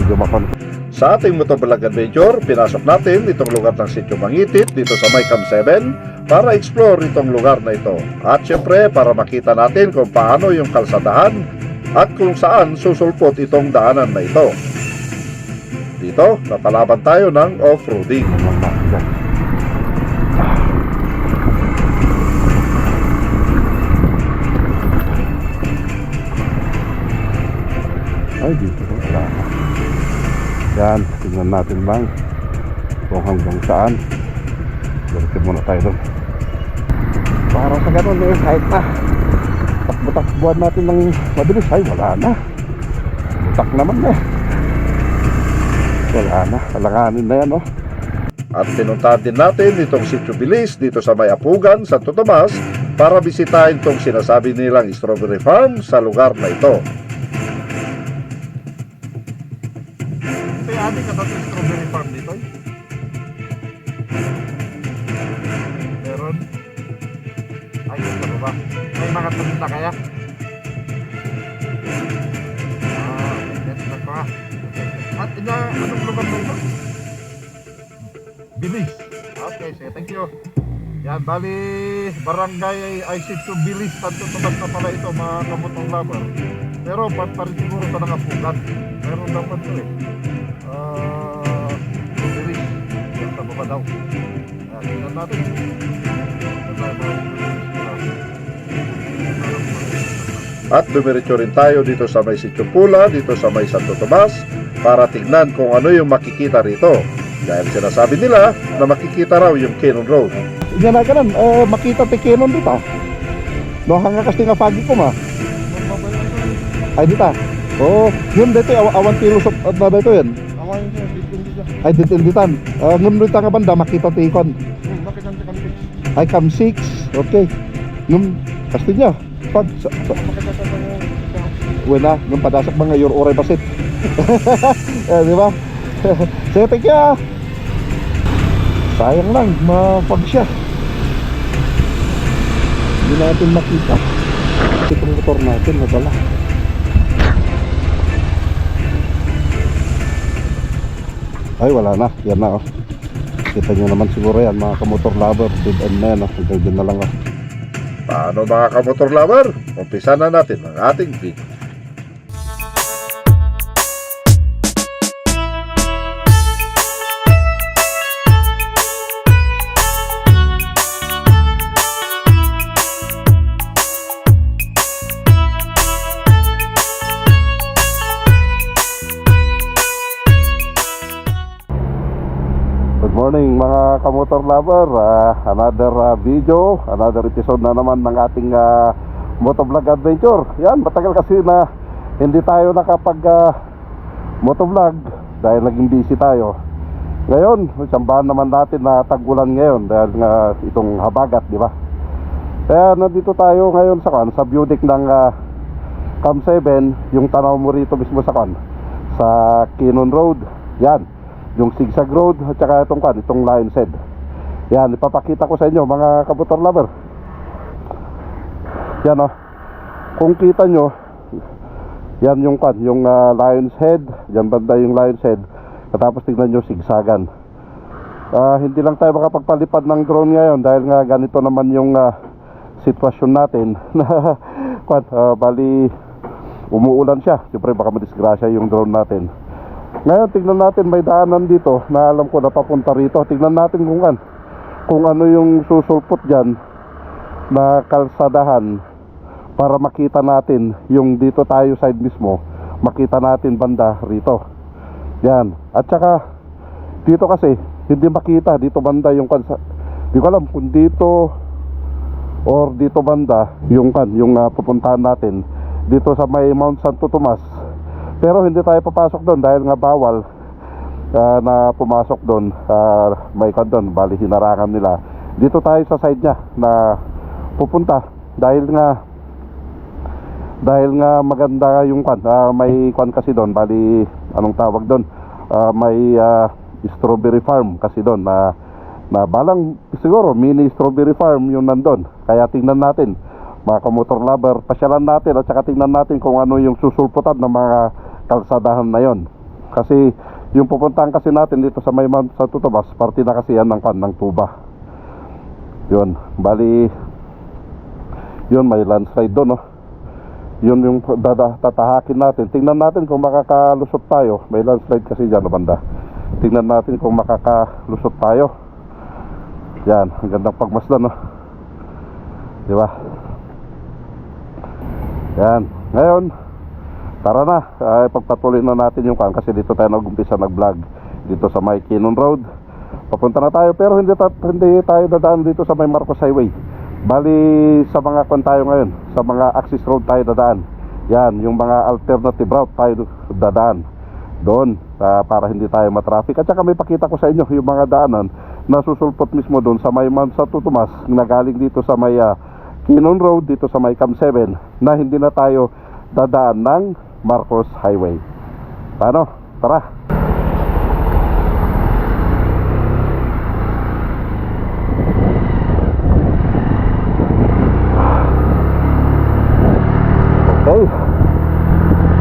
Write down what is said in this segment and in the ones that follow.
medyo makon. Sa ating motovlog adventure, pinasok natin itong lugar ng Sitio Mangitit dito sa may Cam 7 para explore itong lugar na ito. At syempre para makita natin kung paano yung kalsadahan at kung saan susulpot itong daanan na ito. Dito, napalaban tayo ng off-roading. Ay, dito ko wala. Yan, tingnan natin lang kung hanggang saan. Balikin muna tayo doon. Para sa ganun eh, kahit na takbo-takbuhan natin ng mabilis, ay wala na. Butak naman eh. Wala na, alanganin na yan oh. At pinuntahan din natin itong Sitio Bilis dito sa may Apugan, Santo Tomas para bisitahin itong sinasabi nilang strawberry farm sa lugar na ito. Adik ka natin strawberry farm dito eh. Meron. Ayun ano ba? May mga tuminda kaya? Get na pa. At anong lugar na ito? Bilis. Okay, sige, thank you. Yan, bali barangay ay Sitio Bilis, Santo Tomas na pala ito mga kamutong lover. Pero parin siguro ito ng Apugan. Meron dapat ito eh. Bilis. Yan sa baba daw. Ayan, tingnan natin. At dumiretso rin tayo dito sa may Sitio Pula, dito sa may Santo Tomas para tignan kung ano yung makikita rito. Dahil sinasabi nila na makikita raw yung Cannon Road. Yan na ganun, makita ti Cannon dito. No, hanga kasi nga pagi ko ma. Ay dito. Oh, yun dito awan tilusok na dito yan. Awan siya, dito. Ay ditinditan. Ngunit nga banda makita ti ikon. Bakit ang Cam 6? Ay Cam 6. Okay. Nung kasi niya pag wala nung padasak mga your oray basit. Di ba? Sige, thank you. Sayang lang, mapag siya. Hindi natin makita. Itong motor natin, nadala. Ay, wala na. Yan na, oh. Kita nyo naman siguro yan, mga kamotor lover. Dead end na yan, oh. Dead na lang, oh. Paano mga kamotor lover? Umpisa na natin ang ating video. Good morning mga kamotor lover, another video, another episode na naman ng ating motovlog adventure. Yan, matagal kasi na hindi tayo nakapag motovlog dahil naging busy tayo. Ngayon, sambahan naman natin na tag-ulan ngayon dahil nga itong habagat, di ba? Kaya nandito tayo ngayon sa view deck ng Cam 7, yung tanaw mo rito mismo sa Cannon Road. Yan, yung zigzag road at saka itong Lion's Head. Yan, ipapakita ko sa inyo mga kamotor lover. Yan oh. Kung kita nyo, yan yung Lion's Head. Yan banda yung Lion's Head. Tapos tignan nyo zigzagan. Hindi lang tayo makapagpalipad ng drone ngayon dahil nga ganito naman yung sitwasyon natin. Bali umuulan siya. Siyempre baka madisgrasya yung drone natin. Ngayon tignan natin, may daanan dito na alam ko na papunta rito. Tignan natin kung ano yung susulpot dyan na kalsadahan para makita natin yung dito tayo side mismo, makita natin banda rito. Yan. At saka dito kasi hindi makita dito banda yung di ko alam kung dito or dito banda yung pupuntahan natin dito sa may Mount Santo Tomas. Pero hindi tayo papasok doon dahil nga bawal na pumasok doon. May doon, bali hinarangan nila. Dito tayo sa side niya na pupunta dahil nga maganda yung may kasi doon, bali anong tawag doon, may strawberry farm kasi doon na balang siguro mini strawberry farm yung nandun. Kaya tingnan natin mga kamotor lover, pasyalan natin at saka tingnan natin kung ano yung susulputan ng mga kalsadahan na yon. Kasi yung pupuntahan kasi natin dito sa may Mount Santo Tomas, parte na kasi yan ng tuba. Yun, bali yun, may landslide doon, no? Yun yung tatahakin natin. Tingnan natin kung makakalusot tayo. May landslide kasi dyan na banda. Tingnan natin kung makakalusot tayo. Yan, ang gandang pagmasdan, no? Di ba? Yan, ngayon tara na, pagpatuloy na natin yung kan, kasi dito tayo nag-umpisa nag-vlog dito sa may Kinon Road. Papunta na tayo, pero hindi tayo dadaan dito sa may Marcos Highway. Bali sa mga kan tayo ngayon, sa mga access road tayo dadaan. Yan, yung mga alternative route tayo dadaan doon, para hindi tayo matraffic. At saka may pakita ko sa inyo yung mga daanan na susulpot mismo doon sa may Mount Santo Tomas, na galing dito sa may Kinon Road, dito sa may Cam 7, na hindi na tayo dadaan ng Marcos Highway. Paano? Tara! Okay.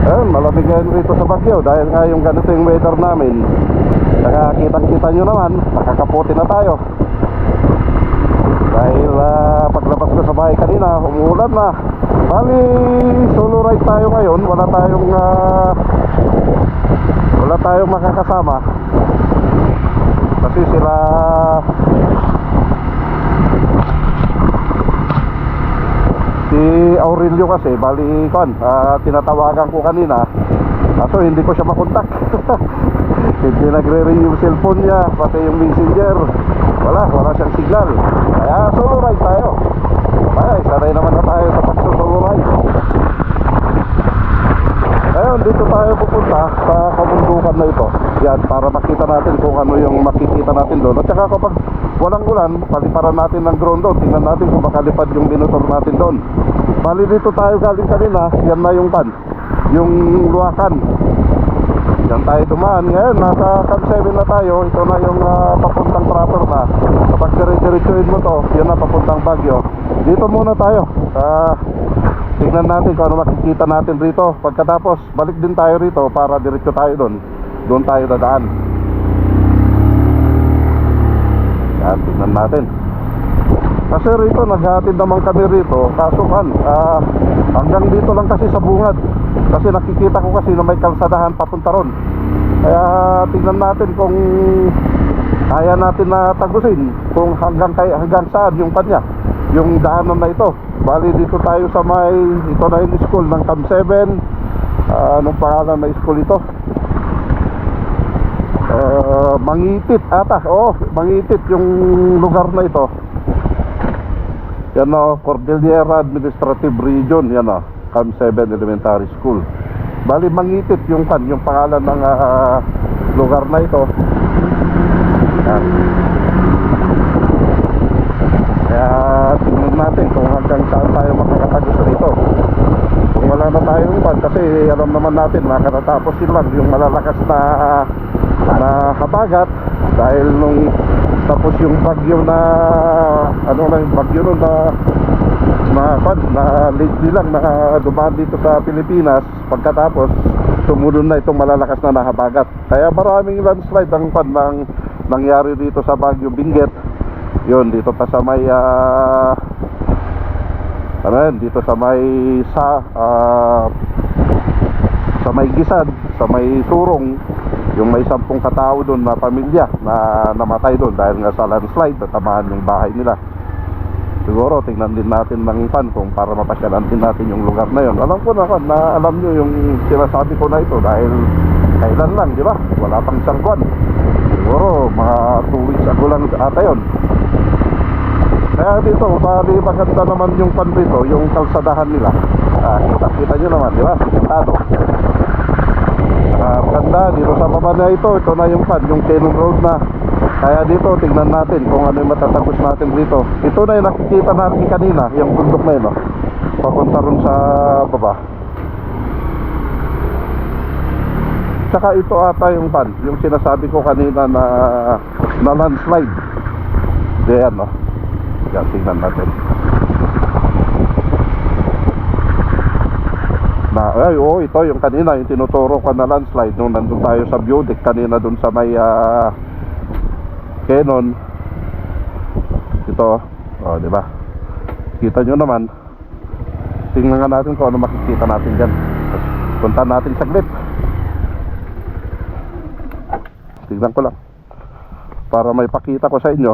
Ayun, malamig ngayon rito sa Baguio dahil nga yung ganito yung weather namin. Nakakitang-kita nyo naman, nakakaputi na tayo. Dahil paglabas ko sa bahay kanina, umuulan na. Bali, solo ride tayo ngayon. Wala tayong makakasama. Kasi sila si Aurelio kasi, bali tinatawagan ko kanina. Kaso hindi ko siya makontak. Hindi nagre-ring yung cellphone niya, pati yung messenger. Wala siyang signal. Kaya solo ride tayo. Ay, sanay naman na tayo sa pag-solo ride. Ayun, dito tayo pupunta sa kabundukan na ito. Yan, para makita natin kung ano yung makikita natin doon. At saka kapag walang ulan, paliparan natin ng drone doon. Tingnan natin kung makalipad yung binotor natin doon. Bali dito tayo galing kanina. Yan na yung Luakan. Yan tayo dumaan. Ngayon, nasa Cam 7 na tayo. Ito na yung papuntang proper na. Kapag dire-diretsuhin mo to, yan na papuntang Baguio. Dito muna tayo. Tignan natin kung ano makikita natin rito. Pagkatapos, balik din tayo rito para diretso tayo doon. Doon tayo dadaan. Yan, tignan natin. Kasi rito, naghatid naman kami rito. Kaso hanggang dito lang kasi sa bungad. Kasi nakikita ko kasi na may kalsadahan papunta ron. Kaya tignan natin kung kaya natin na tagusin, kung hanggang saan yung kanya, yung daanan na ito. Bali dito tayo sa may, ito na yung school ng Cam 7. Anong pangalan na school ito? Mangitit ata. Mangitit yung lugar na ito. Yan o, Cordillera Administrative Region. Yan o, Cam 7 Elementary School. Bali Mangitit yung pangalan ng lugar na ito. Yan. Kaya tingnan natin kung hanggang saan tayo makakatagos rito. Kung wala na tayong kasi alam naman natin makatatapos yun lang yung malalakas na habagat. Dahil nung tapos yung bagyo na bagyo nun na lately lang na dumaan dito sa Pilipinas. Pagkatapos sumunod na itong malalakas na habagat. Kaya maraming landslide ang nangyari dito sa Baguio Benguet. Yun, dito pa sa may dito sa may sa may Gisad, sa may Turong, yung may 10 katao doon na pamilya na namatay doon dahil nga sa landslide, natamaan yung bahay nila. Siguro tingnan din natin ng kung para mapasyalan din natin yung lugar na yun. Alam ko na alam nyo yung sinasabi ko na ito dahil kailan lang, di ba? Wala pang isang buwan. Siguro mga 2 weeks ago lang ata yun. Kaya dito, bali maganda naman yung dito, yung kalsadahan nila. Kita nyo naman, di ba? Pintado. Maganda dito sa baba na ito na yung Kinon Road na. Kaya dito tingnan natin kung ano yung matatapos natin dito. Ito na yung nakikita natin kanina, yung bundok na yun, no? Papunta ron sa baba. Tsaka ito ata yung yung sinasabi ko kanina na landslide. Diyan, no? Yan, tingnan natin. Ay, oo, ito yung kanina, yung tinuturo ko na landslide nung nandun tayo sa view deck kanina dun sa may Canon. Ito, oh, di ba? Kita nyo naman. Tingnan nga natin kung ano makikita natin dyan. Punta natin saglit. Tingnan ko lang para may pakita ko sa inyo.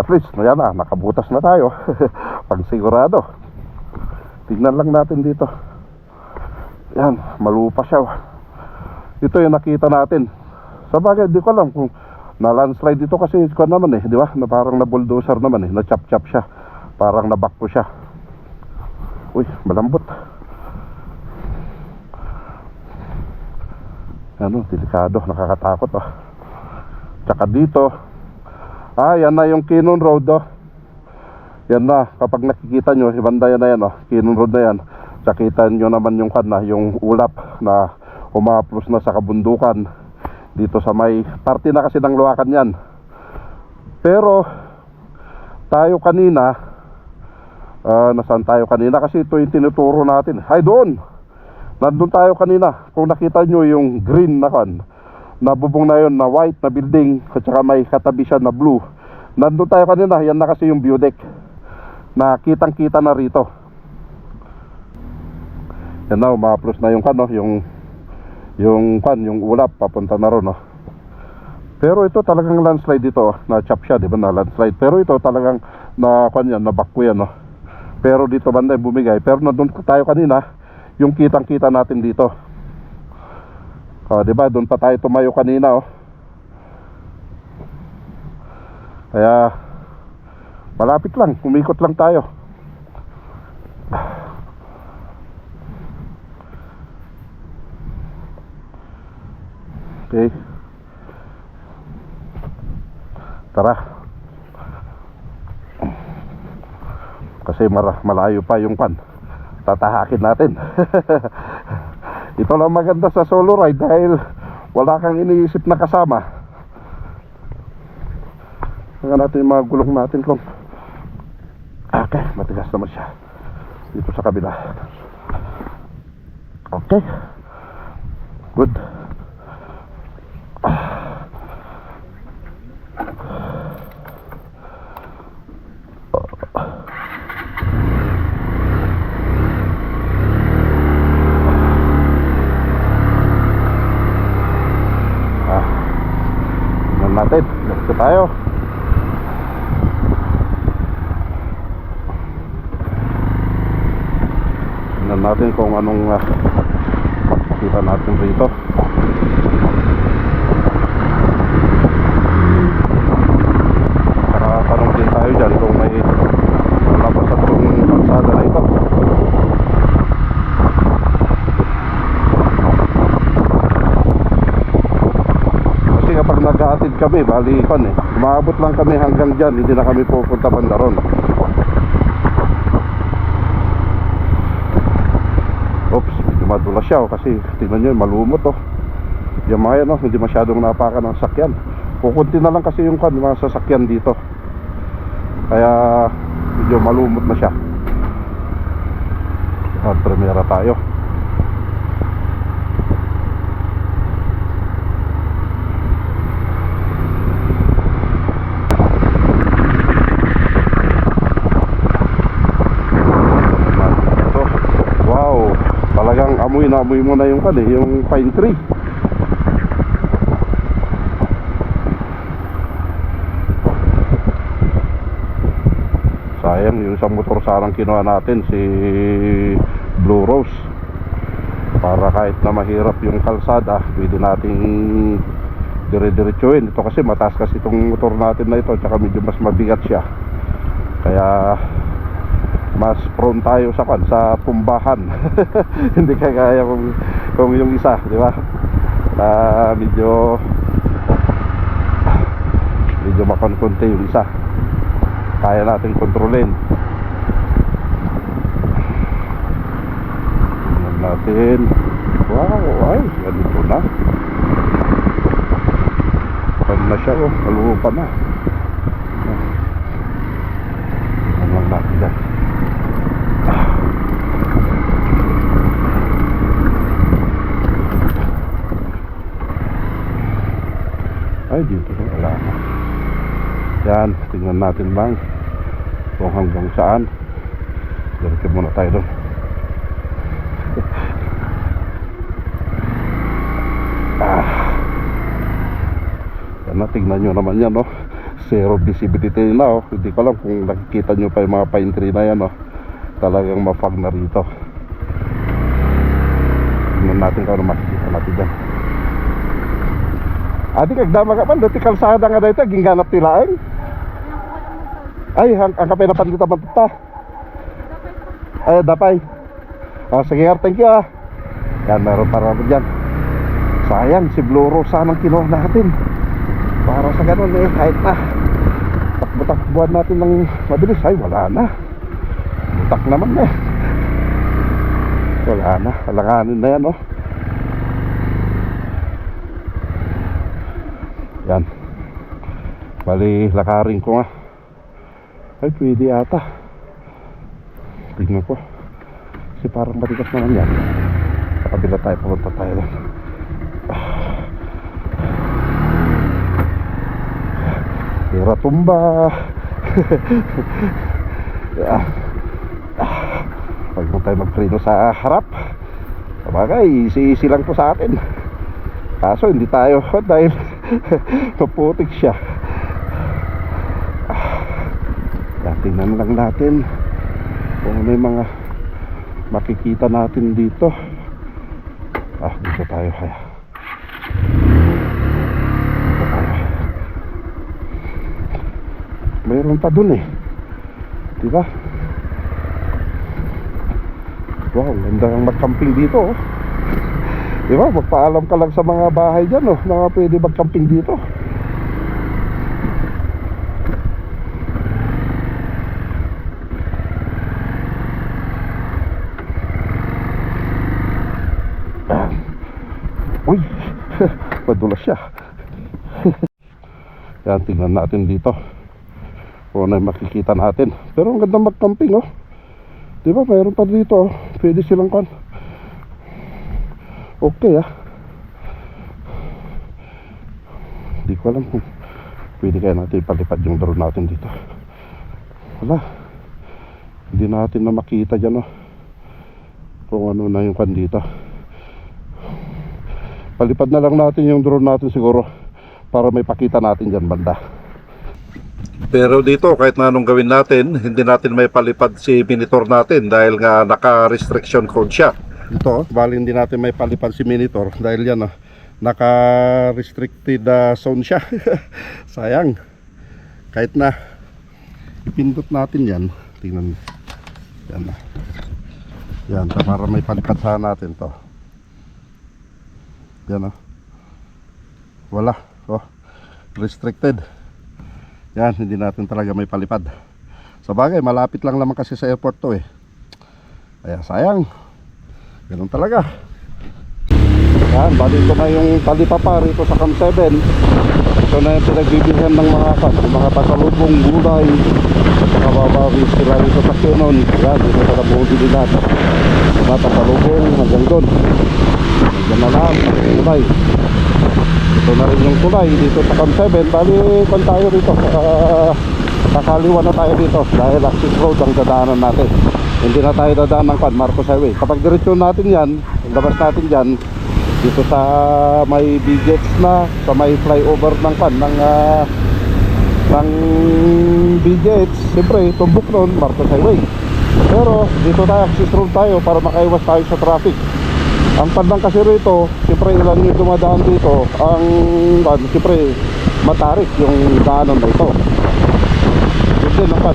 At least, yan na, nakabutas na tayo. Pag sigurado. Tingnan lang natin dito. Yan, malupa siya. Ito yung nakita natin. Sa bagay, di ko alam kung na-landslide dito kasi ko naman di ba? Na parang na-bulldozer naman na-chop-chop siya. Parang nabakpo siya. Uy, malambot. Ano, delikado, nakakatakot Tsaka dito, yan na yung Canon Road Yan na, kapag nakikita nyo, ibanda yan na yan Canon Road na yan. Tsaka kita nyo naman yung yung ulap na umaplos na sa kabundukan. Dito sa may parte na kasi ng Luacan yan. Pero tayo kanina, nasaan tayo kanina? Kasi ito yung tinuturo natin. Ay, doon! Nandun tayo kanina. Kung nakita nyo yung green na na bubong na yun, na white na building, at saka may katabi siya na blue. Nandun tayo kanina. Yan na kasi yung view deck na kitang kita na rito. Yan na, umaplos na yung yung ulap papunta na ron Pero ito talagang landslide dito na chop siya, di ba, na landslide. Pero ito talagang na yan, na bakpo yan Pero dito banda bumigay. Pero nandun tayo kanina, yung kitang-kita natin dito. Di ba? Doon pa tayo tumayo kanina Kaya malapit lang, umikot lang tayo. Okay. Tara. Kasi malayo pa yung tatahakin natin. Ito lang maganda sa solo ride dahil wala kang iniisip na kasama. Tingnan natin yung mga gulong natin kung okay, matigas naman siya dito sa kabila. Okay, good. Natin, let's tayo. Tingnan natin kung anong makikita natin rito. Para tanong din tayo dyan kung may labas at kung kalsada na ito. Kapag nag-aatid kami, bali umaabot lang kami hanggang dyan, hindi na kami pupunta Pandaron. Oops, medyo madulas siya kasi tingnan nyo, malumot yung mga yan hindi masyadong napakan ng sakyan. Kukunti na lang kasi yung mga sasakyan dito, kaya medyo malumot na siya. At premiera tayo. Amoy na amoy mo na yung yung pine tree. Sayang yung isang motor sanang kinuha natin, si Blue Rose, para kahit na mahirap yung kalsada pwede nating dire-diretsuhin. Ito kasi mataas kasi itong motor natin na ito, tsaka medyo mas mabigat siya, kaya mas prone tayo sa tumbahan. Hindi kagaya kung yung isa, di ba? Medyo makonkonte yung isa, kaya natin kontrolin. Tingnan natin. Wow, ay, ganito na. Pan na siya, malupa na. Tingnan lang natin yan. Ay, dito na wala na. Yan, tingnan natin lang kung hanggang saan. Diretso muna tayo doon. Yan na, tingnan nyo naman yan, no? Zero visibility na, oh. Hindi ko alam kung nakikita nyo pa yung mga pine tree na yan, no? Talagang mapag na rito. Tingnan natin kung ano makikita natin dyan. Adi kagdama ka man, dati kalsada nga dito, gingganap tilaeng. Ay, ang kapay na pandita matuta. Ay, dapay. Sige, thank you, ah. Yan, meron para naman dyan. Sayang, si Bluro sanang kinuha natin. Para sa ganun eh, kahit na takbo-takbuhan natin ng mabilis. Ay, wala na. Butak naman eh. Wala na, alanganin na yan, oh. Yan. Bali, lakarin ko nga. Ay, pwede ata. Tingnan ko. Kasi parang matigas naman yan. Sa kabila tayo, pumunta tayo lang. Tira tumba. Pag mo tayo magpreno sa harap, sabagay, easy lang po sa atin. Kaso hindi tayo dahil maputik siya. Tingnan lang natin kung may mga makikita natin dito. Dito tayo kaya. Dito tayo. Mayroon pa dun eh, diba? Wow, ganda ang mag-camping dito, oh. Diba, magpaalam ka lang sa mga bahay dyan, oh, na pwede mag-camping dito. Uy, madulas siya. Yan, tingnan natin dito kung ano yung makikita natin. Pero ang ganda mag-camping, oh. Diba, mayroon pa dito, oh. Pwede silang kan. Okay, ah. Hindi ko alam kung pwede kaya natin ipalipad yung drone natin dito. Wala. Hindi natin na makita dyan, oh. Kung ano na yung kan dito. Palipad na lang natin yung drone natin siguro para may pakita natin dyan banda. Pero dito, kahit na anong gawin natin, hindi natin may palipad si Minitor natin dahil nga naka-restriction code siya. Ito, bali hindi natin may palipad si Minitor dahil yan, naka-restricted zone siya. Sayang. Kahit na ipindot natin yan, tingnan. Yan na. Yan, para may palipad sana natin to. Yan, oh. Wala, oh. Restricted. Yan, hindi natin talaga may palipad. Sa bagay, malapit lang naman kasi sa airport to eh. Kaya sayang. Ganun talaga. Yan, bali ko na yung talipapa rito sa Camp 7. Ito na yung pinagbibilihan ng mga pasalubong, gulay, kababawi sila rito sa Quezon. Yan, dito sa nabubili natin. Mga pasalubong hanggang doon. Hanggang na lang, gulay. Ito na rin yung tulay dito sa Camp 7. Bali, kung tayo rito, kakaliwa na tayo dito dahil access road ang dadaanan natin. Hindi na tayo dadaan ng Marcos Highway. Kapag diretsyon natin yan, labas natin dyan dito sa may BJets na, sa may flyover ng ng BJets, siyempre tumbok nun Marcos Highway. Pero dito tayo, access road tayo para makaiwas tayo sa traffic. Ang pandang kasi rito, siyempre ilan yung dumadaan dito, ang siyempre matarik yung daanan na ito. Yun din ang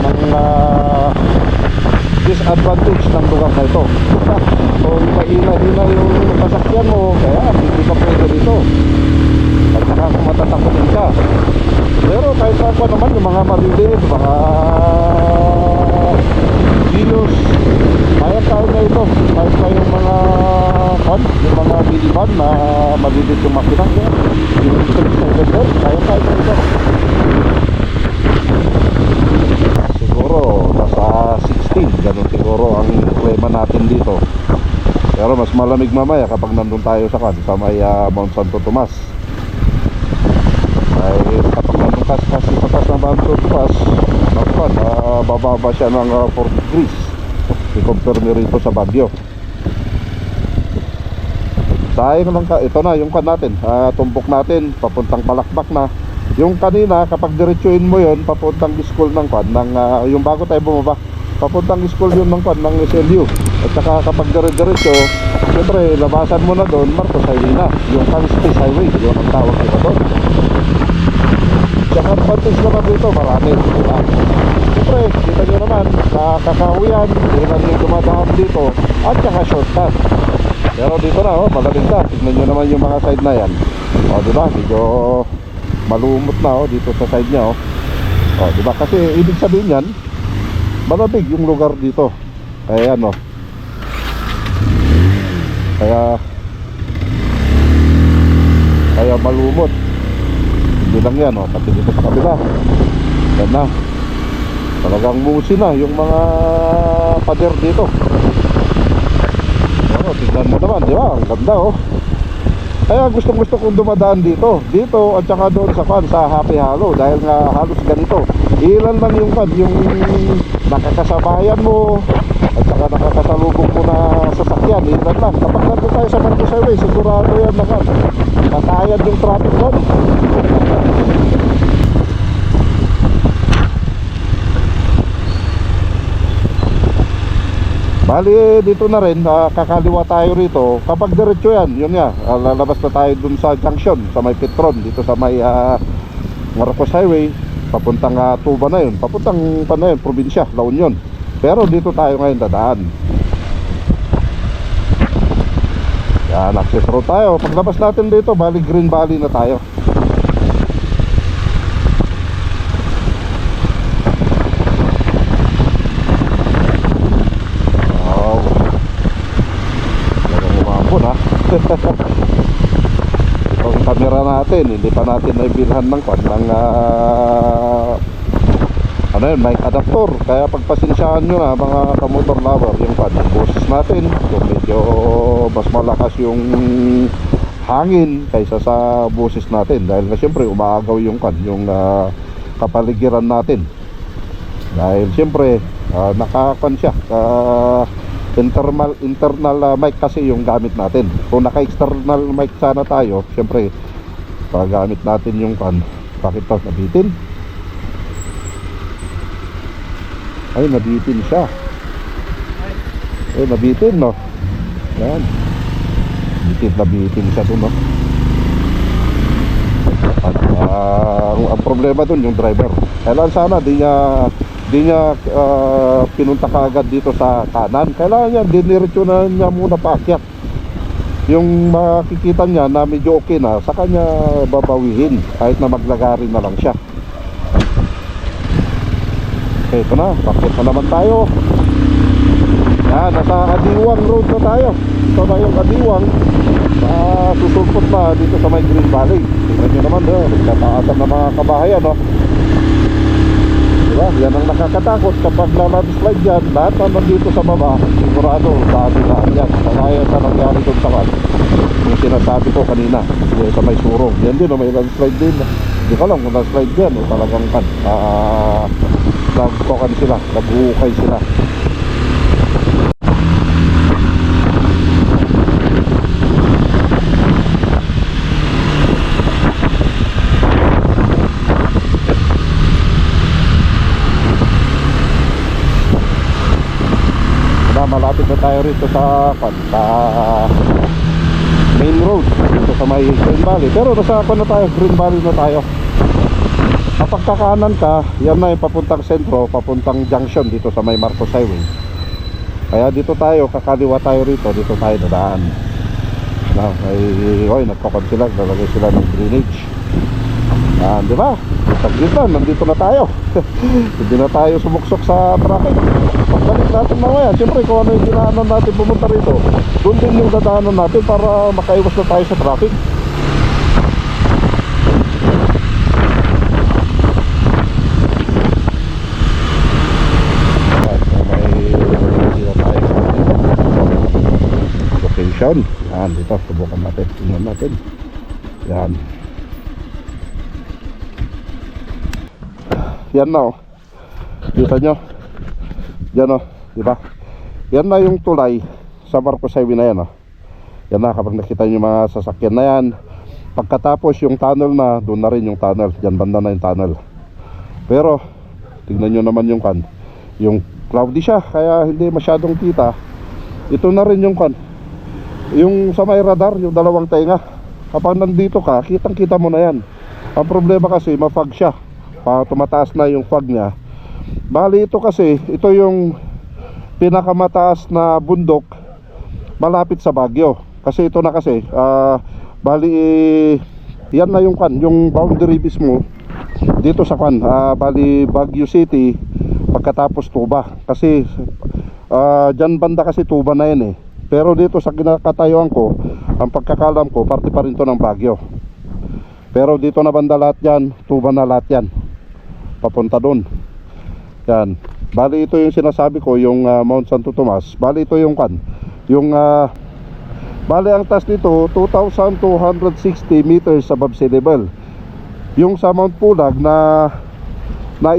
disadvantage ng lugar na ito. Kung mahina-hina yung sasakyan mo, kaya hindi ka pwede dito. At saka kung matatakutin ka. Pero kahit pa naman yung mga maliliit, mga Gios, kaya tayo na ito. Kahit pa yung mga minivan na maliliit yung makina, kaya tayo na ito. Siguro nasa 16, ganun siguro ang klima natin dito. Pero mas malamig mamaya kapag nandun tayo sa may Mount Santo Tomas. Dahil kapag nandun kasi sa taas ng tutupas, nakuan, bababa siya ng 4 degrees. I-compare nyo rito sa Baguio. Sayang lang ka, ito na yung kan natin, tumbok natin, papuntang Palakpak na. Yung kanina, kapag diretsuin mo yon papuntang school ng kan, ng, yung bago tayo bumaba, papuntang school yun ng kan, ng SLU. At saka kapag diretso, siyempre, labasan mo na doon, Marcos Highway na. Yung kan Space Highway, yun ang tawag kita doon. Tsaka advantage naman dito, marami, diba? Siyempre, kita nyo naman, kakahuyan, ilan yung dumadaan dito, at saka shortcut. Pero dito na, malamig na. Tignan nyo naman yung mga side na yan. O, diba? Medyo malumot na, dito sa side niya, O, diba? Kasi ibig sabihin yan, malamig yung lugar dito. Kaya ano, kaya malumot. Hindi lang yan, pati dito sa kabila. Yan na. Talagang musi na yung mga pader dito. Tignan mo naman, di ba? Ang ganda, Kaya gusto kong dumadaan dito at saka doon sa Happy Hollow. Dahil nga halos ganito, ilan lang yung nakakasabayan mo at saka nakakasalubong mo na sasakyan. Ilan lang. Kapag nandun tayo sa Marcos Highway, sigurado yan naman. Matayad yung traffic doon. Bali, dito na rin, kakaliwa tayo rito. Kapag diretso yan, yun nga, lalabas na tayo dun sa junction, sa may Petron, dito sa may Marcos Highway, papuntang Tuba na yun, papuntang probinsya, La Union. Pero dito tayo ngayon dadaan. Yan, access road tayo. Paglabas natin dito, bali Green Valley na tayo. Itong camera natin, hindi pa natin naibilhan ng mic adapter. Kaya pagpasensyahan nyo na mga kamotor lover, yung boses natin, yung medyo mas malakas yung hangin kaysa sa boses natin. Dahil na siyempre umaagaw yung kapaligiran natin. Dahil siyempre nakakan siya, internal mic kasi yung gamit natin. Kung naka-external mic sana tayo, syempre paggamit natin yung bakit to nabitin? Ay, nabitin siya. Ay, nabitin, no? Yan. Nabitin siya dun, no? At, ang problema dun yung driver. Kailan sana di niya pinunta kaagad dito sa kanan. Kailangan niya diniretso na niya muna paakyat. Yung makikita niya na medyo okay na, sa kanya babawihin kahit na maglagarin na lang siya. Okay, ito na, paakyat na naman tayo. Yan, nasa Adiwang Road na tayo. Ito na yung Adiwang, susulpot na dito sa may Green Valley. Tingnan nyo naman, nagtataasan na mga kabahayan, no? Diba? Yan ang nakakatakot kapag na-landslide yan. Lahat na nandito sa baba, sigurado dati lahat yan. Kaya sa nangyari doon sa yung sinasabi ko kanina, yung sa may surong, yan din, may landslide din. Hindi ko lang kung landslide yan, talagang nagkokan sila, naghuhukay sila. Malapit na tayo rito sa main road dito sa may Green Valley. Pero nasa na tayo, Green Valley na tayo. Kapag kakanan ka, yan na yung papuntang sentro, papuntang junction dito sa may Marcos Highway. Kaya dito tayo, kakaliwa tayo rito, dito tayo dadaan. Nagkakon sila, nalagay sila ng drainage. Di ba? Saglit lang, nandito na tayo. Hindi na tayo sumuksok sa traffic. Pagbalik natin mamaya, siyempre kung ano yung dinaanan natin pumunta rito, doon din yung dadaanan natin para makaiwas na tayo sa traffic. Location. Yan, dito, subukan natin. Tingnan natin. Yan. Yan na oh. Kita nyo? Yan oh, di ba? Yan na yung tulay sa Marcos Highway na yan oh. Yan na, kapag nakita nyo yung mga sasakyan na yan. Pagkatapos yung tunnel na, doon na rin yung tunnel. Yan banda na yung tunnel. Pero tignan nyo naman yung kan, yung cloudy siya, kaya hindi masyadong kita. Ito na rin yung kan, yung sa may radar, yung dalawang tenga. Kapag nandito ka, kitang kita mo na yan. Ang problema kasi, ma-fog siya. Tumataas na yung fog niya. Bali ito kasi, ito yung pinakamataas na bundok malapit sa Baguio. Kasi ito na kasi, bali yan na yung kan, yung boundary mismo dito sa kan, bali Baguio City, pagkatapos Tuba. Kasi dyan banda kasi Tuba na yan eh. Pero dito sa kinakatayuan ko, ang pagkakalam ko, parte pa rin to ng Baguio. Pero dito na banda lahat yan, Tuba na lahat yan, papunta doon. Yan, bali ito yung sinasabi ko, yung Mount Santo Tomas. Bali ito yung kan, yung bali ang taas nito 2,260 meters above sea level. Yung sa Mount Pulag na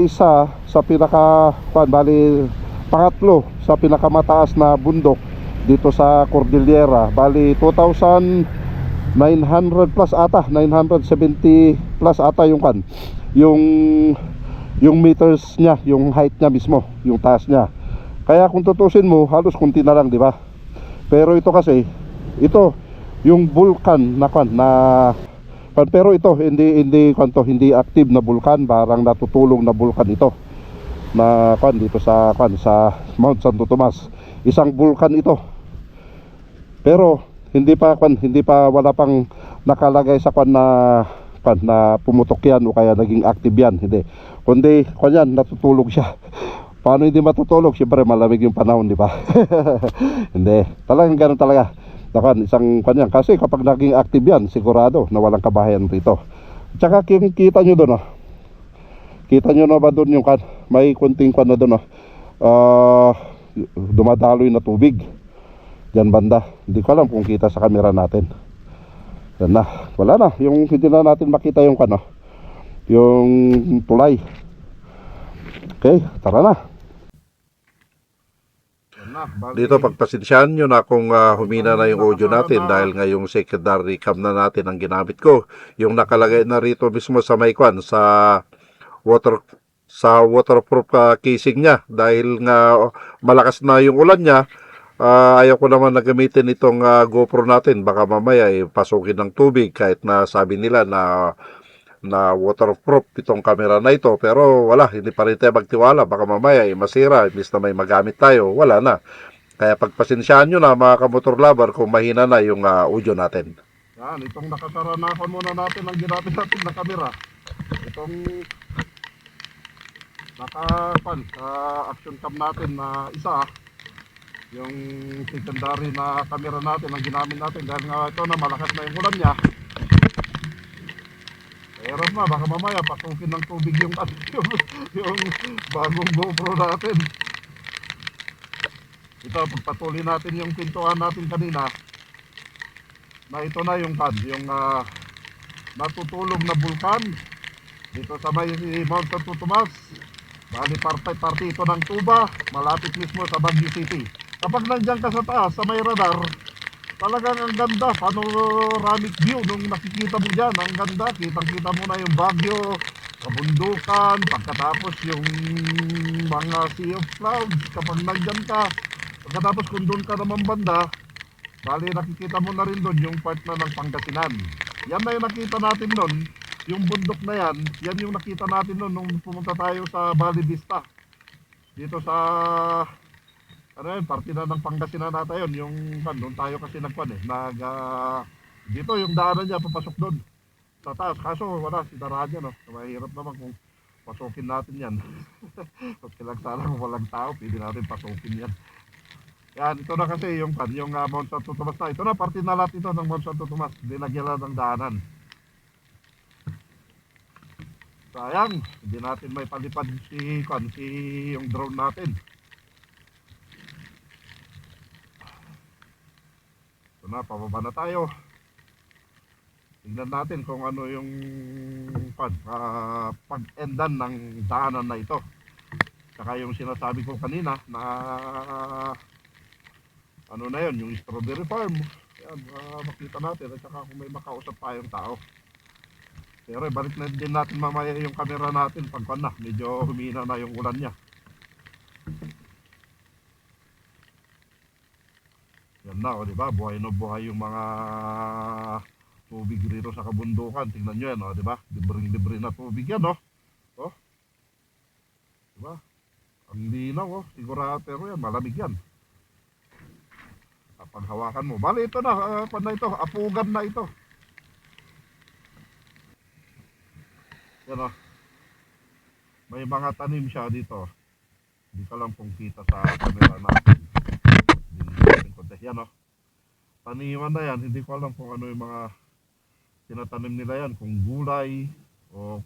isa sa pinaka bali pangatlo sa pinakamataas na bundok dito sa Cordillera, bali 2,900 plus ata, 970 plus ata yung kan, yung meters niya, yung height niya mismo, yung taas niya. Kaya kung tutusin mo, halos kunti na lang, di ba? Pero ito kasi, ito yung vulkan na kan, na pero ito hindi active na bulkan, parang natutulong na bulkan ito na kan dito sa Mount Santo Tomas. Isang bulkan ito. Pero hindi pa wala pang nakalagay sa na pumutok yan o kaya naging active yan, hindi. Kundi yan, natutulog siya. Paano hindi matutulog? Siyempre malamig yung panahon, di ba? Hindi. Talagang ganoon talaga. Isang kanyang, kasi kapag naging active yan, sigurado na walang kabahayan rito. Tsaka kita nyo doon, kita nyo na ba doon yung may kunting na doon, dumadaloy na tubig dyan banda. Hindi ko alam kung kita sa camera natin. Yan na, wala na, yung hindi na natin makita yung yung tulay. Okay, tara na. Dito pagpasensyahan nyo na kung humina na yung audio natin dahil nga yung secondary cam na natin ang ginamit ko. Yung nakalagay na rito mismo sa may sa waterproof casing niya, dahil nga malakas na yung ulan niya. Ayaw ko naman na gamitin itong GoPro natin, baka mamaya pasukin ng tubig, kahit na sabi nila na waterproof itong camera na ito. Pero wala, hindi pa rin tayo magtiwala, baka mamaya masira, imbis na may magamit tayo, wala na. Kaya pagpasensyahan nyo na mga kamotor lover kung mahina na yung audio natin. Yan, itong nakasaranakan muna natin ang ginamit natin na camera. Itong action cam natin na isa, yung secondary na camera natin ang ginamit natin, dahil nga ito na malakas na yung ulan niya. Pero baka mamaya pasukin ng tubig yung bagong GoPro natin. Ito, pagpatuloy natin yung pintuan natin kanina, na ito na yung natutulog na bulkan dito sa may Mount Santo Tomas. Bali parte ito ng Tuba, malapit mismo sa Baguio City. Kapag nandiyan ka sa taas, sa may radar, talagang ang ganda, panoramic view nung nakikita mo dyan. Ang ganda, kitang-kita mo na yung Baguio, kabundukan, pagkatapos yung mga sea of clouds kapag nandyan ka. Pagkatapos kung doon ka naman banda, bali nakikita mo na rin doon yung part na ng Pangasinan. Yan na yung nakita natin doon, yung bundok na yan yung nakita natin doon nung pumunta tayo sa Valley Vista. Dito sa parte na ng Pangasinan natin yun, yung doon tayo kasi dito yung daanan niya papasok doon sa taas. Kaso wala, sinarahan niya, no? Mahirap naman kung pasukin natin yan. Kasi lang sana kung walang tao, pwede natin pasukin yan. Yan, ito na kasi yung Mount Santo Tomas na. Ito na, parte na lahat ito ng Mount Santo Tomas. Dinagyan na ng daanan. Sayang, hindi natin may palipad yung drone natin. Ito na, pababa na tayo. Tingnan natin kung ano yung pag-endan ng daanan na ito. Saka yung sinasabi ko kanina na ano na yun, yung strawberry farm. Yan, makita natin at saka kung may makausap tayong tao. Pero balik na din natin mamaya yung camera natin pag na, medyo humina na yung ulan niya. Yan na, o diba? Buhay na buhay yung mga tubig rito sa kabundukan. Tingnan nyo yan, o diba? Libreng-libre na tubig yan, o. O, diba? Ang linaw, o. Sigurado, pero yan, malamig yan. Kapag hawakan mo. Bali, ito na, na ito, apugan na ito. Yan, o. May mga tanim siya dito. Hindi ka lang pong kita sa camera natin. Yan, o. Taniman na yan, hindi ko alam kung ano yung mga tinatanim nila yan, kung gulay o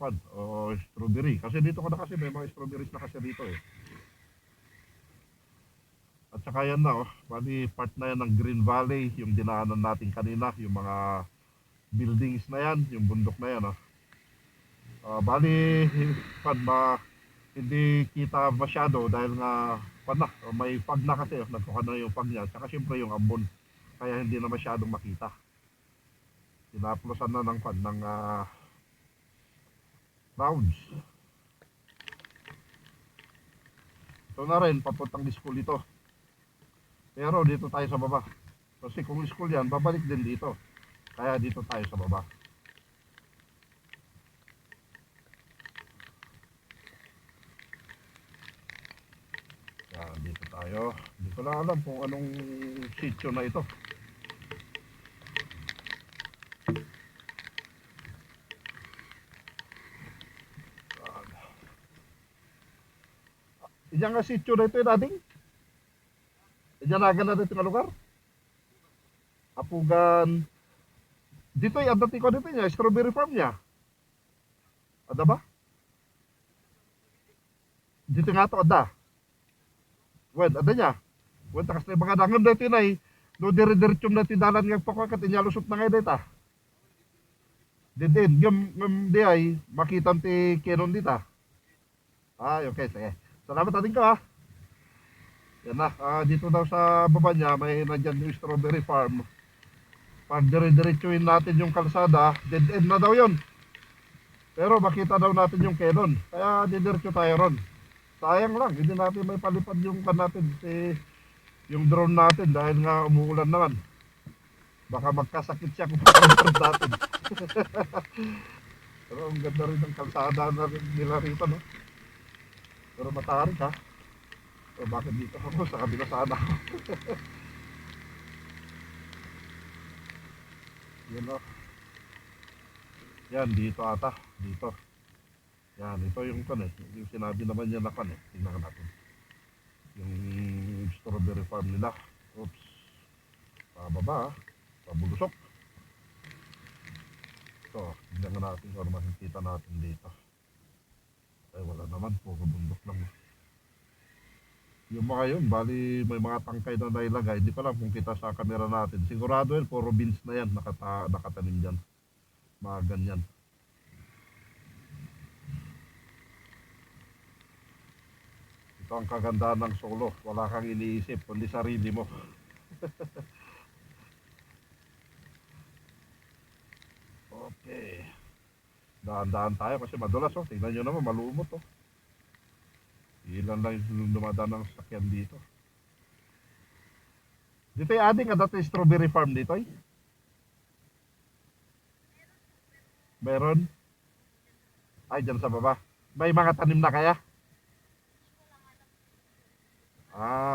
strawberry. Kasi dito ko na kasi may mga strawberries na kasi dito eh. At saka yan na, bali part na yan ng Green Valley, yung dinaanan natin kanina, yung mga buildings na yan, yung bundok na yan. Bali, hindi kita masyado dahil nga may fog na kasi, nagkuha na yung fog niya, saka syempre yung ambon, kaya hindi na masyadong makita. Tinaplosan na ng clouds. Ito na rin, papuntang school ito. Pero dito tayo sa baba. Kasi kung school yan, babalik din dito. Kaya dito tayo sa baba. Yan, dito tayo. Hindi ko lang alam kung anong sitio na ito. Iyan nga sitio na ito yung dating? Iyan na dito nga lugar? Apugan. Dito yung dati ko dito niya, strawberry farm niya. Ada ba? Dito nga ito, ada. Wen, ada niya. Wen, takas na yung mga dangan dito na eh. No dire-diretsyom na tindalan ng pakakat, inyalusot na ngayon dito. Din, di ay, makitan ti kenon dito. Okay, sige. Salamat ating ka ha. Yan na, dito daw sa baba niya, may nandyan yung strawberry farm. Pag dire-diretsuin natin yung kalsada, dead end na daw yun. Pero makita daw natin yung kenon. Kaya didiretso tayo ron. Sayang lang, hindi natin may palipad yung yung drone natin dahil nga umuulan naman. Baka magkasakit siya kung palipad natin. Pero ang ganda rin ng kalsada na nila rito, no? Pero matarik ha. So, bakit dito ako? Sa kabila sana ako. Yan o. Yan, dito ata. Dito. Yan, ito yung yung sinabi naman niya na tingnan natin. Yung strawberry farm nila. Oops. Pababa ha. Pabulusok. So, tingnan natin kung ano makikita natin dito. Ay, wala naman. Puro bundok lang. Yung mga yun, bali may mga tangkay na nailagay. Hindi pa lang kung kita sa camera natin. Sigurado yun, puro beans na yan. Nakatanim dyan. Mga ganyan. Ito ang kagandahan ng solo. Wala kang iniisip, kundi sarili mo. Okay. Daan-daan tayo kasi madulas tingnan nyo naman, malumot Ilan lang yung dumadaan ng sakyan dito. Dito yung ating dati strawberry farm dito Meron? Ay, dyan sa baba. May mga tanim na kaya?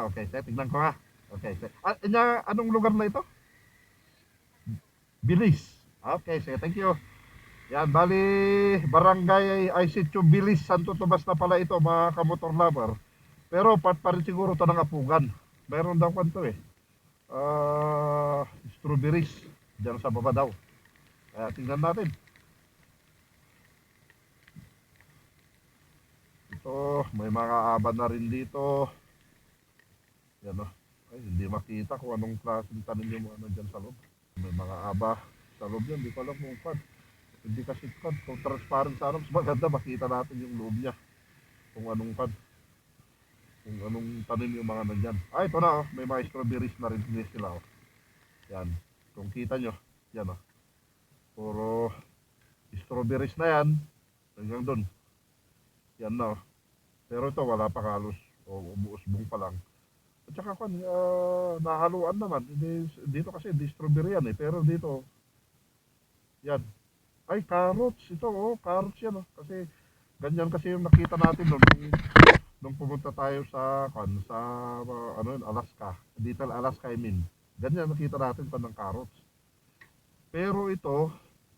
Okay. Tignan ko nga. Okay. Anong lugar na ito? Bilis. Okay, sige. Thank you. Yan, bali, barangay Aisitio Bilis, Santo Tomas na pala ito, mga kamotor lover. Pero part pa rin siguro ito ng apugan. Meron daw kanto strawberries, dyan sa baba daw. Kaya tingnan natin. Ito, may mga aba na rin dito. Yan Ay, hindi makita kung anong klaseng tanim yung mga dyan sa loob. May mga aba. Sa loob yan, hindi ko alam kung pan. Hindi kasi pan. Kung transparent sana, mas maganda makita natin yung loob niya. Kung anong pan. Kung anong tanim yung mga nandyan. Ito na, oh. May mga strawberries na rin sila. Oh. Yan. Kung kita nyo, yan oh. Puro strawberries na yan. Hanggang dun. Yan na oh. Pero ito wala pa halos. O umuusbong pa lang. At saka nahaluan naman. Dito kasi di strawberry yan eh. Pero dito, yan. Ay, carrots. Ito oh, carrots yan oh. Kasi ganyan kasi yung nakita natin nung pumunta tayo sa Alaska. Little Alaska, I mean. Ganyan nakita natin pa ng carrots. Pero ito,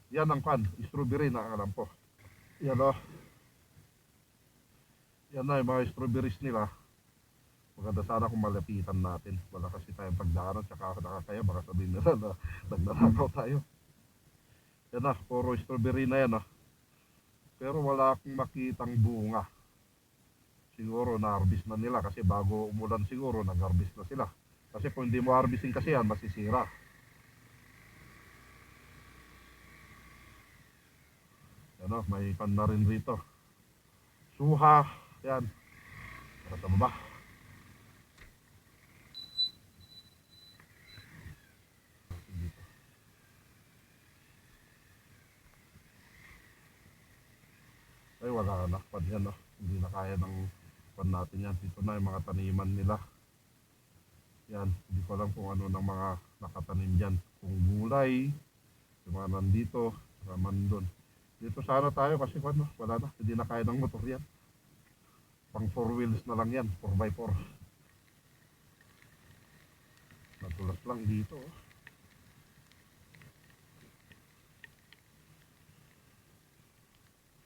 yan ang strawberry na ang alam ko. Yan o. Yan na yung mga strawberries nila. Maganda sana kung malapitan natin. Wala kasi tayong pagdaanan, tsaka nakakaya, baka sabihin nila na nagnanakaw tayo. Yan na, puro strawberry na yan. Pero wala akong makitang bunga. Siguro na-harvest na nila kasi bago umulan siguro nag-harvest na sila. Kasi kung hindi mo harvesting kasi yan, masisira. Yan o, may na rin rito. Suha, yan. Para sa baba. Ay wala na, yan o. Hindi na kaya ng natin yan. Dito na yung mga taniman nila. Yan, hindi ko alam kung ano ng mga nakatanim dyan. Kung gulay, yung mga nandito, raman doon. Dito sana tayo kasi wala na, hindi na kaya ng motor yan. Pang 4 wheels na lang yan, 4x4. Natulas lang dito. Oh.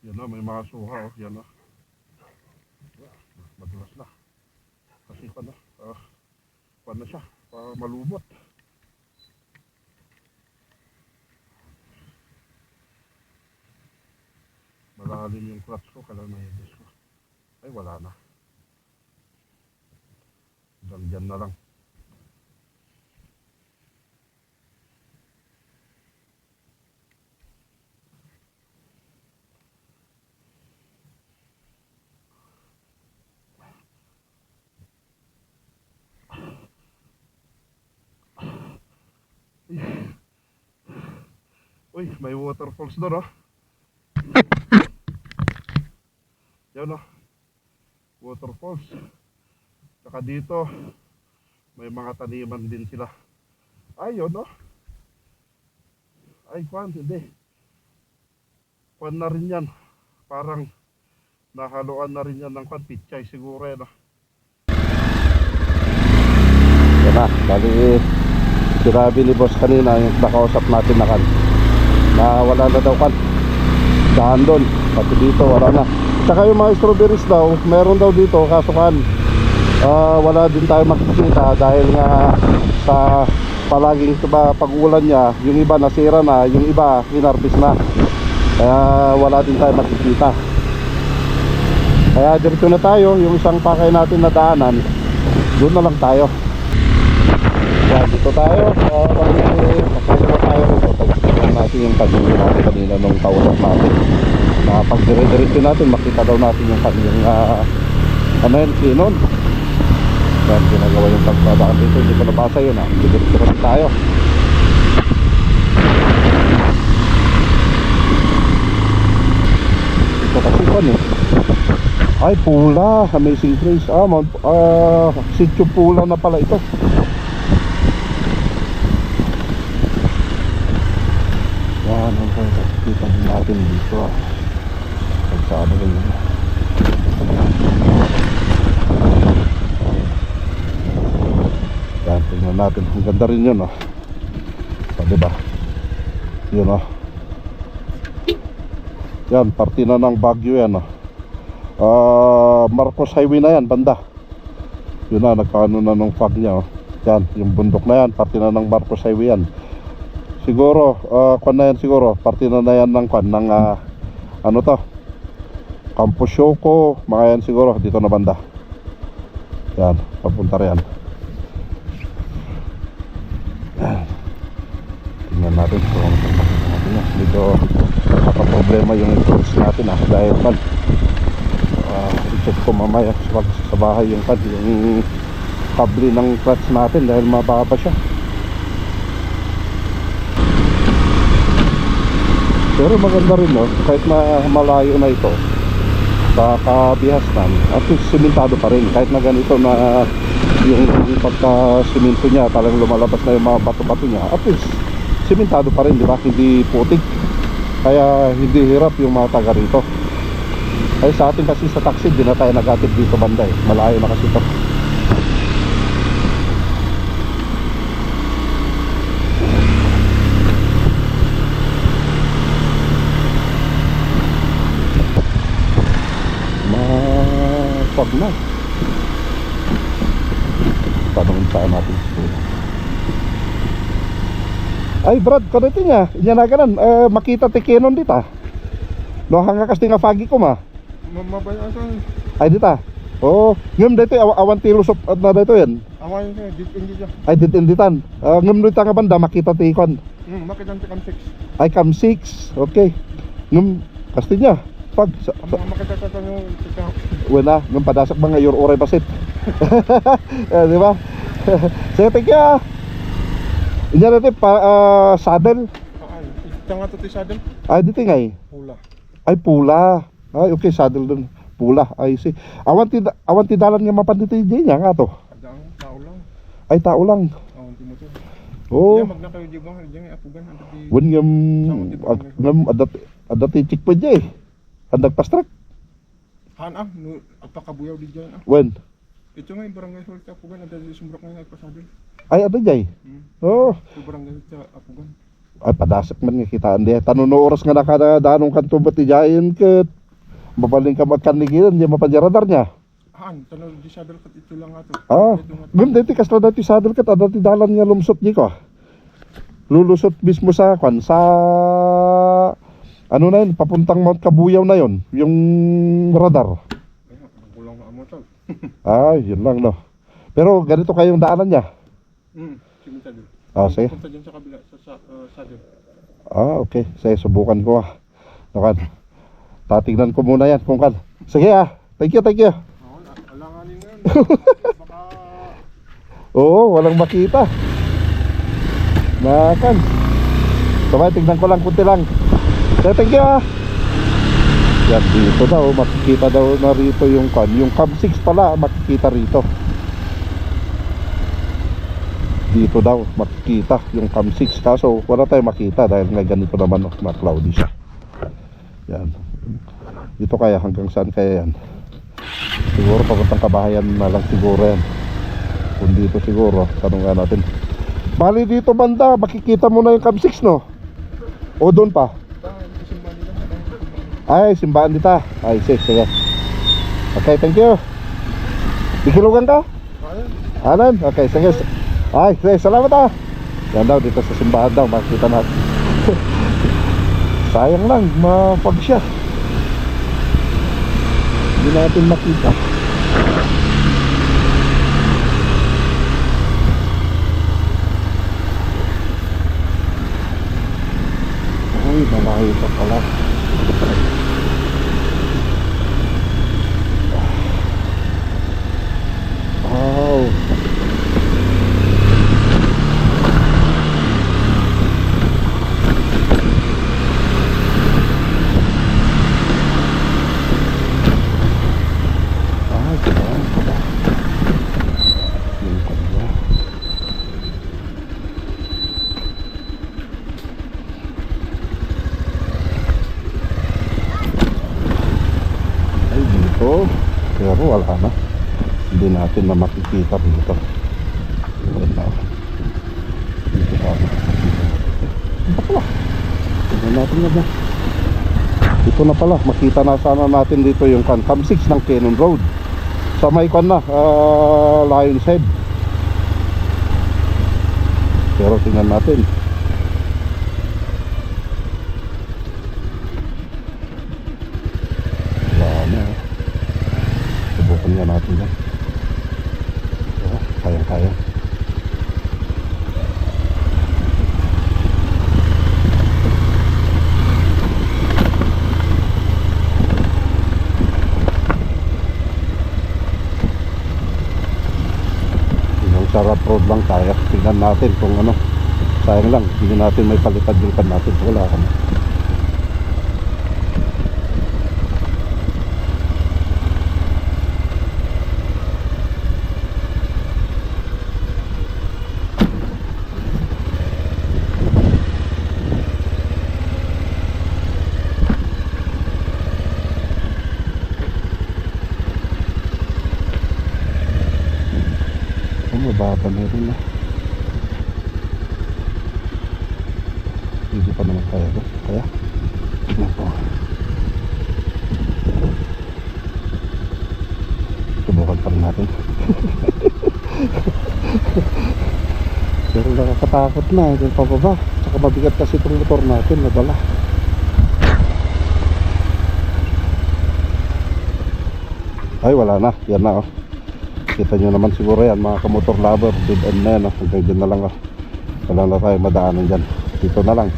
Yan na, may mga suha. Oh. Yan na. Madulas na. Kasi na siya, malumot. Malalim yung clutch ko, kailangan mahibis ko. Ay, wala na. Hanggang dyan na lang. Uy, may waterfalls doon, oh. Yan o, waterfalls. Saka dito may mga taniman din sila. Ayun o. Ay hindi. Na rin yan. Parang nahaluan na rin yan ng pichay siguro yan o. Yan na, bali sinabi ni boss kanina yung nakausap natin na wala na daw daan doon. Pati dito wala na. Tsaka yung mga strawberries daw, meron daw dito, kaso wala din tayo makikita dahil nga sa palaging pag-ulan niya, yung iba nasira na, yung iba hinarvest na. Kaya wala din tayo makikita. Kaya dito na tayo, yung isang pakay natin na daanan, doon na lang tayo. Yan, dito tayo. Pakay na tayo rito. Pagkakita natin yung pag-uwi natin kanina nung kausap natin. Na pag dire-diretso natin makita daw natin yung kanyang sinon. Yan, ginagawa yung pagdadaan dito. Hindi ko nabasa yun dire-diretso natin tayo. Ito kasi ay Pula, Amazing Grace. Sitio Pula na pala ito. Yan ang kita natin dito. Saan na yun? Yan, tingnan natin. Ang ganda rin yun, oh. Diba? Yun, oh. Yan, parte na ng Baguio yan, oh. Marcos Highway na yan, banda. Yun na, nagkaano na ng fog niya, oh. Yan, yung bundok na yan, parte na ng Marcos Highway yan. Siguro, na yan siguro, parte na yan ng ano to? Campo Shoko, mga yan siguro, dito na banda. Yan, papunta rin yan. tingnan natin kung ano pang pakita natin yan. Dito nakaproblema yung tools natin dahil man i-check ko mamaya sa bahay yung pad, yung kable ng clutch natin dahil mababa siya. Pero maganda rin kahit malayo na ito sa kabihasnan, at least simentado pa rin kahit na ganito na yung pagka simento niya talagang lumalabas na yung mga bato-bato niya, at least simentado pa rin, di ba? Hindi putik, kaya hindi hirap yung mga taga rito. Ay sa atin kasi sa taxi di na tayo nagatid dito banda malayo na kasi ito. Pag na tanongin saan natin siguro. Ay Brad, kanito niya inyanaganan makita tikenon dita no hanga kas nga fagi ko ma Mabayasan. ay dita ngem dito awan tilusop na dito yan Awan siya, hindi siya. ay ditinditan ngem dito nga banda makita tikon Makita sa cam 6. ay cam 6 okay ngem kasti niya pag Makita sa yung wala ngem padasak mga your oray basit di ba saya tingya inya natin saddle Tanga to saddle. ay dito ngay Pula. ay pula ay okay saddle dun pula ay si awan ti dalan nga mapandito yung niya nga to Adang tao lang. ay tao lang Awan ti mo to. oh Magna kayo di ba? Diyan apugan ang di. wen ngam adat chik pa jay andag pastrek Han no apakabuyaw di diyan wen Ito nga yung barangay hall sa apugan ada di sumbrok nga nagpasadel. ay adat jay oh Yung barangay sa apugan. ay padasak man nga kitaan di tanon no oras nga nakadaanong kanto ba ti jayan ket mabaling ka magkanigilan di mapanjaradar niya Han tanong di saddle kat ito lang ato. ngem dati kasla dati saddle ket adati dalan nga lumsop di ko lulusot mismo sa kwan sa ano na yun papuntang Mount Kabuyaw na yun yung radar Kulang ka mo to. ay yun lang no pero ganito kayong daanan niya Simentado. sige Punta dyan sa kabila sa saddle. okay sige subukan ko nakan tatignan ko muna yan kung kan sige thank you Alanganin ngayon. Baka oo walang makita nakan sabay tignan ko lang kunti lang thank you yan dito daw makikita daw na rito yung kan yung cam 6 pala makikita rito dito daw makikita yung cam 6 kaso wala tayong makita dahil nga ganito naman na cloudy siya yan dito kaya hanggang saan kaya yan siguro papuntang Kabahayan na lang siguro yan kung dito siguro tanungan natin bali dito banda makikita mo na yung cam 6 no o doon pa ay simbahan dita ay sige okay thank you dikilugan ka anan okay sige ay salamat yan daw dito sa simbahan daw makikita natin sayang lang mapag siya hindi natin makita ay malayo pa pala wow pero wala na hindi natin na makikita dito wala dito na ito pala tignan natin na ba ito na pala makita na sana natin dito yung cam 6 ng Cannon Road sa may kan na Lion's Head pero tingnan natin subukan nga natin yan kaya off-road lang tayo. Tingnan natin kung ano. Sayang lang, hindi natin may palitan yung pan natin. Wala ka na. Mababa meron na. Hindi pa naman kaya to. Kaya? Tignan ko. Subukan pa rin natin. Pero nakakatakot na. Ito yung pababa. Saka mabigat kasi itong motor natin. Nadala. Ay wala na. Yan na oh. Kita nyo naman siguro yan mga kamotor lover. Dead end na yan oh. Hanggang dyan na lang oh. Wala na tayo madaanan dyan. Dito na lang.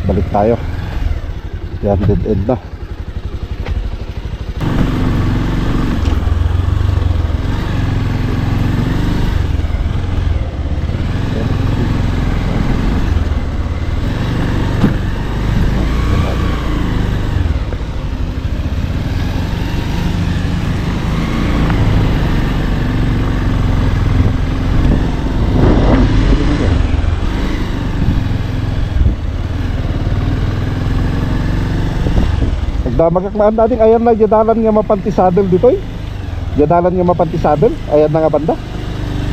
Balik tayo. Yan, dead end na. Magakmaan natin, ayan na, jadalan nga mapantisadel dito eh. Jadalan nga mapantisadel, ayan na nga banda.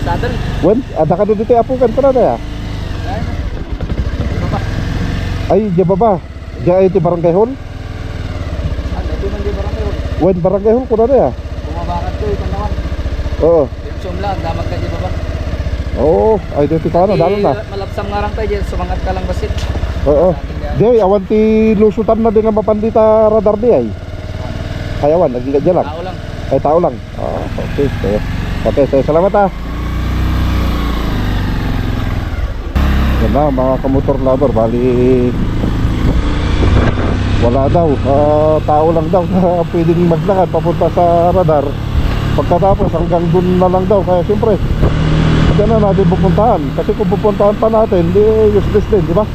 Saddle? Wen, ada ka doon dito, apukan pa na ya. Ay, diya baba. Diya iti barangay hall. Ito man di barangay hall. Wen, barangay hall ko na ya. Bumabakat ko, ito naman. Oo. Yung lang, damag ka di baba. Oo, ay dito ka na, dalo na. Malapsam nga lang tayo dyan, sumangat ka lang basit. Oo. Di, awan ti lusutan na din nga mapandita radar di ay. Ayawan, naging gadya lang. Tao lang. Ay, tao lang. Ah, okay. Okay, salamat ah. Yan na mga kamotor lover, bali wala daw, tao lang daw na pwedeng maglakad papunta sa radar. Pagkatapos hanggang dun na lang daw. Kaya siyempre dyan na natin pupuntahan. Kasi kung pupuntahan pa natin, di useless din, di ba?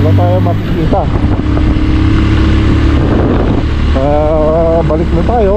Wala tayo makikita. Balik na tayo.